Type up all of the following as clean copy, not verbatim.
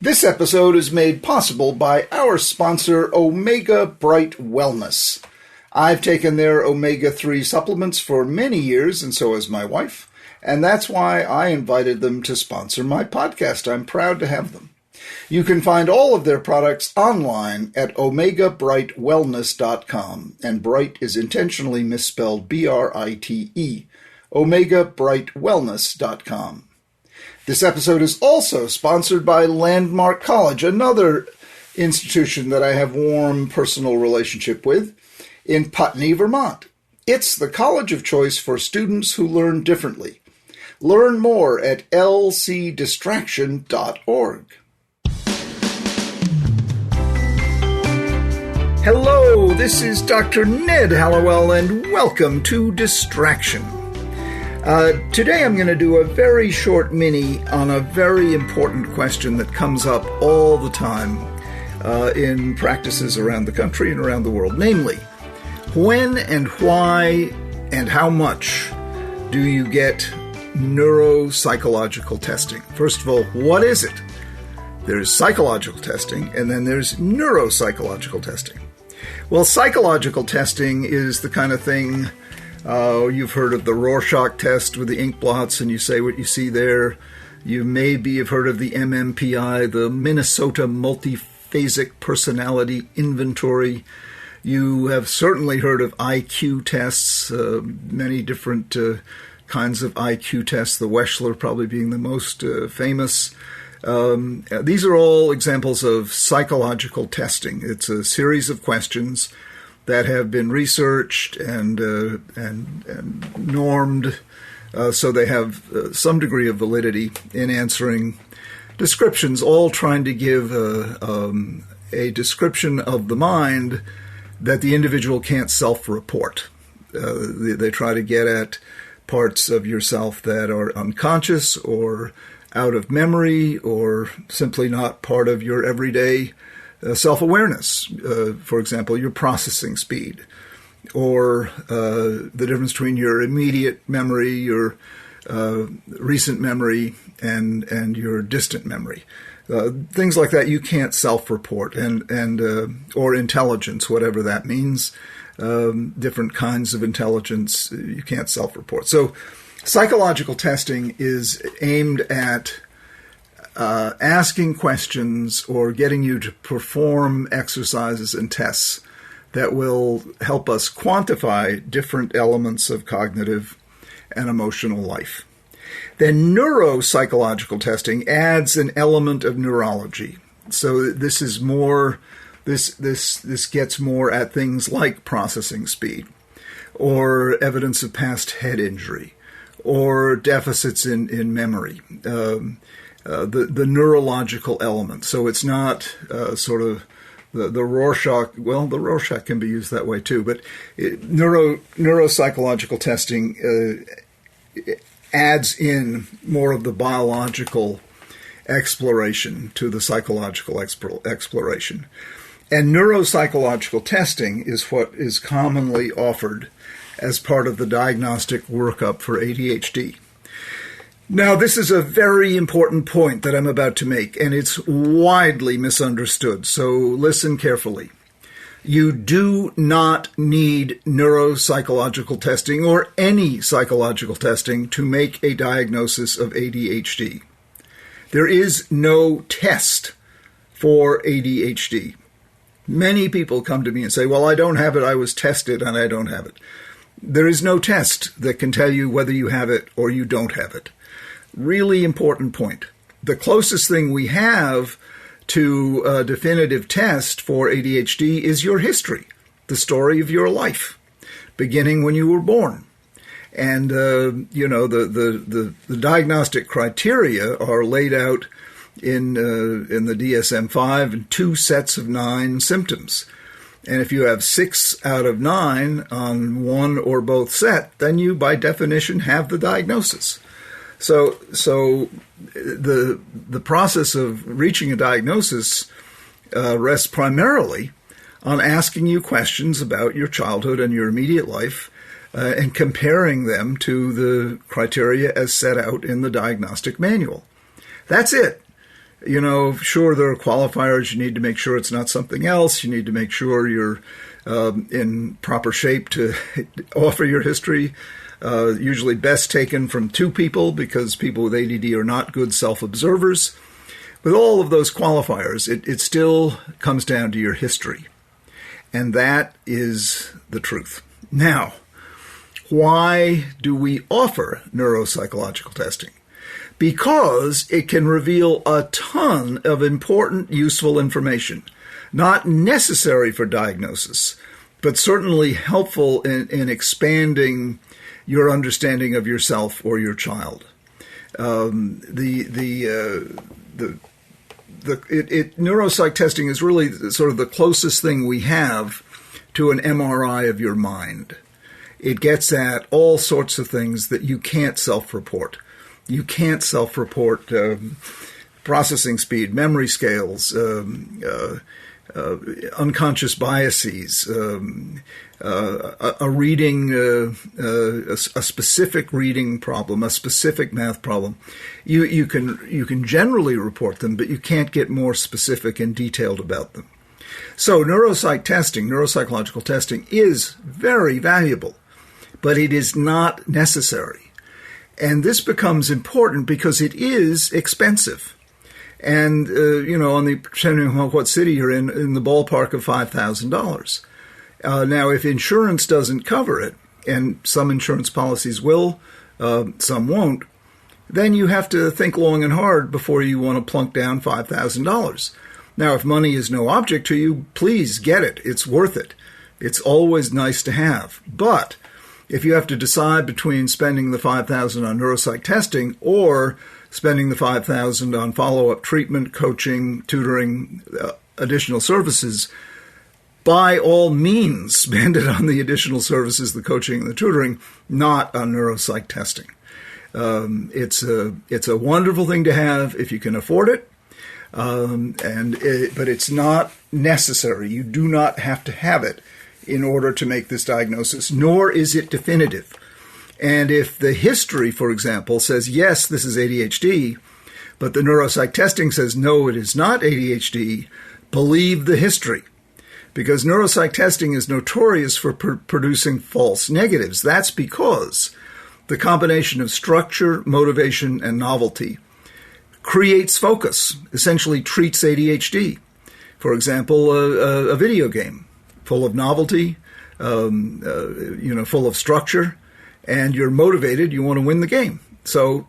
This episode is made possible by our sponsor, Omega Bright Wellness. I've taken their omega-3 supplements for many years, and so has my wife, and that's why I invited them to sponsor my podcast. I'm proud to have them. You can find all of their products online at omegabrightwellness.com, and bright is intentionally misspelled B-R-I-T-E, omegabrightwellness.com. This episode is also sponsored by Landmark College, another institution that I have warm personal relationship with in Putney, Vermont. It's the college of choice for students who learn differently. Learn more at lcdistraction.org. Hello, this is Dr. Ned Hallowell, and welcome to Distraction. Today I'm going to do a very short mini on a very important question that comes up all the time in practices around the country and around the world. Namely, when and why and how much do you get neuropsychological testing? First of all, what is it? There's psychological testing, and then there's neuropsychological testing. Well, psychological testing is the kind of thing, you've heard of the Rorschach test with the ink blots and you say what you see there. You maybe have heard of the MMPI, the Minnesota Multiphasic Personality Inventory. You have certainly heard of IQ tests, many different kinds of IQ tests, the Wechsler probably being the most famous. These are all examples of psychological testing. It's a series of questions that have been researched and normed, so they have some degree of validity in answering descriptions, all trying to give a description of the mind that the individual can't self-report. They try to get at parts of yourself that are unconscious or out of memory or simply not part of your everyday self-awareness. For example, your processing speed, or the difference between your immediate memory, your recent memory, and your distant memory. Things like that you can't self-report, and or intelligence, whatever that means. Different kinds of intelligence you can't self-report. So psychological testing is aimed at asking questions or getting you to perform exercises and tests that will help us quantify different elements of cognitive and emotional life. Then neuropsychological testing adds an element of neurology. So this is more, this gets more at things like processing speed, or evidence of past head injury, or deficits in memory, the neurological element. So it's not sort of the Rorschach. Well, the Rorschach can be used that way too, but neuropsychological testing adds in more of the biological exploration to the psychological exploration. And neuropsychological testing is what is commonly offered as part of the diagnostic workup for ADHD. Now, this is a very important point that I'm about to make, and it's widely misunderstood, so listen carefully. You do not need neuropsychological testing or any psychological testing to make a diagnosis of ADHD. There is no test for ADHD. Many people come to me and say, well, I don't have it, I was tested, and I don't have it. There is no test that can tell you whether you have it or you don't have it. Really important point. The closest thing we have to a definitive test for ADHD is your history, the story of your life, beginning when you were born. And, the diagnostic criteria are laid out in the DSM-5 in 2 sets of 9 symptoms. And if you have 6 out of 9 on one or both set, then you, by definition, have the diagnosis. So the process of reaching a diagnosis rests primarily on asking you questions about your childhood and your immediate life and comparing them to the criteria as set out in the diagnostic manual. That's it. Sure, there are qualifiers. You need to make sure it's not something else. You need to make sure you're in proper shape to offer your history. Usually best taken from two people, because people with ADD are not good self-observers. With all of those qualifiers, it still comes down to your history. And that is the truth. Now, why do we offer neuropsychological testing? Because it can reveal a ton of important, useful information, not necessary for diagnosis, but certainly helpful in expanding your understanding of yourself or your child. Neuropsych testing is really sort of the closest thing we have to an MRI of your mind. It gets at all sorts of things that you can't self-report. You can't self-report processing speed, memory scales, unconscious biases, a reading, a specific reading problem, a specific math problem. You can generally report them, but you can't get more specific and detailed about them. So neuropsychological testing is very valuable, but it is not necessary. And this becomes important because it is expensive. And, depending on what city you're in the ballpark of $5,000. Now, if insurance doesn't cover it, and some insurance policies will, some won't, then you have to think long and hard before you want to plunk down $5,000. Now, if money is no object to you, please get it. It's worth it. It's always nice to have. But if you have to decide between spending the $5,000 on neuropsych testing or spending the $5,000 on follow-up treatment, coaching, tutoring, additional services, by all means spend it on the additional services, the coaching and the tutoring, not on neuropsych testing. It's a wonderful thing to have if you can afford it, but it's not necessary. You do not have to have it in order to make this diagnosis, nor is it definitive. And if the history, for example, says, yes, this is ADHD, but the neuropsych testing says, no, it is not ADHD, believe the history. Because neuropsych testing is notorious for producing false negatives. That's because the combination of structure, motivation, and novelty creates focus, essentially treats ADHD. For example, a video game full of novelty, full of structure, and you're motivated, you want to win the game. So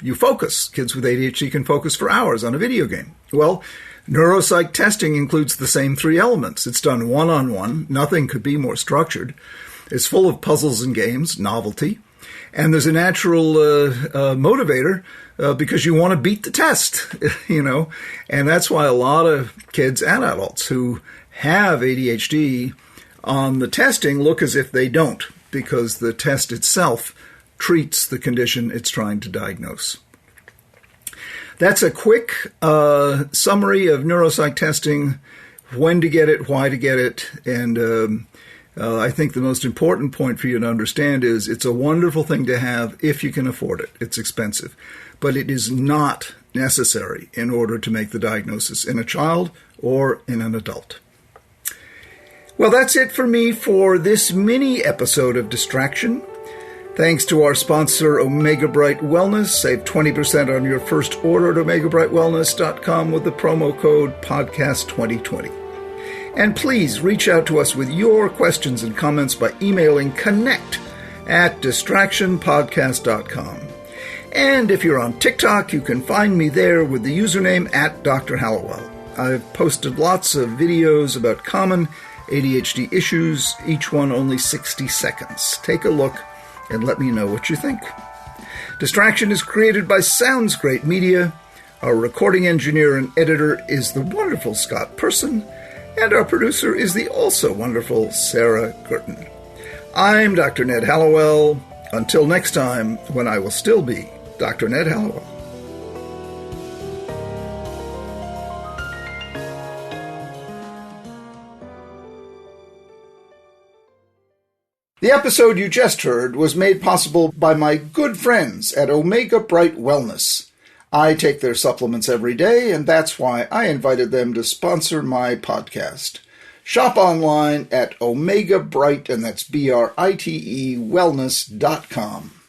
you focus. Kids with ADHD can focus for hours on a video game. Well, neuropsych testing includes the same three elements. It's done one-on-one. Nothing could be more structured. It's full of puzzles and games, novelty. And there's a natural motivator because you want to beat the test, And that's why a lot of kids and adults who have ADHD on the testing look as if they don't, because the test itself treats the condition it's trying to diagnose. That's a quick summary of neuropsych testing, when to get it, why to get it, and I think the most important point for you to understand is it's a wonderful thing to have if you can afford it. It's expensive, but it is not necessary in order to make the diagnosis in a child or in an adult. Well, that's it for me for this mini episode of Distraction. Thanks to our sponsor, Omega Bright Wellness. Save 20% on your first order at omegabrightwellness.com with the promo code podcast2020. And please reach out to us with your questions and comments by emailing connect@distractionpodcast.com. And if you're on TikTok, you can find me there with the username @DrHallowell. I've posted lots of videos about common ADHD issues, each one only 60 seconds. Take a look and let me know what you think. Distraction is created by Sounds Great Media. Our recording engineer and editor is the wonderful Scott Persson, and our producer is the also wonderful Sarah Guertin. I'm Dr. Ned Hallowell. Until next time, when I will still be Dr. Ned Hallowell. The episode you just heard was made possible by my good friends at Omega Bright Wellness. I take their supplements every day, and that's why I invited them to sponsor my podcast. Shop online at Omega Bright, and that's BRITE wellness.com.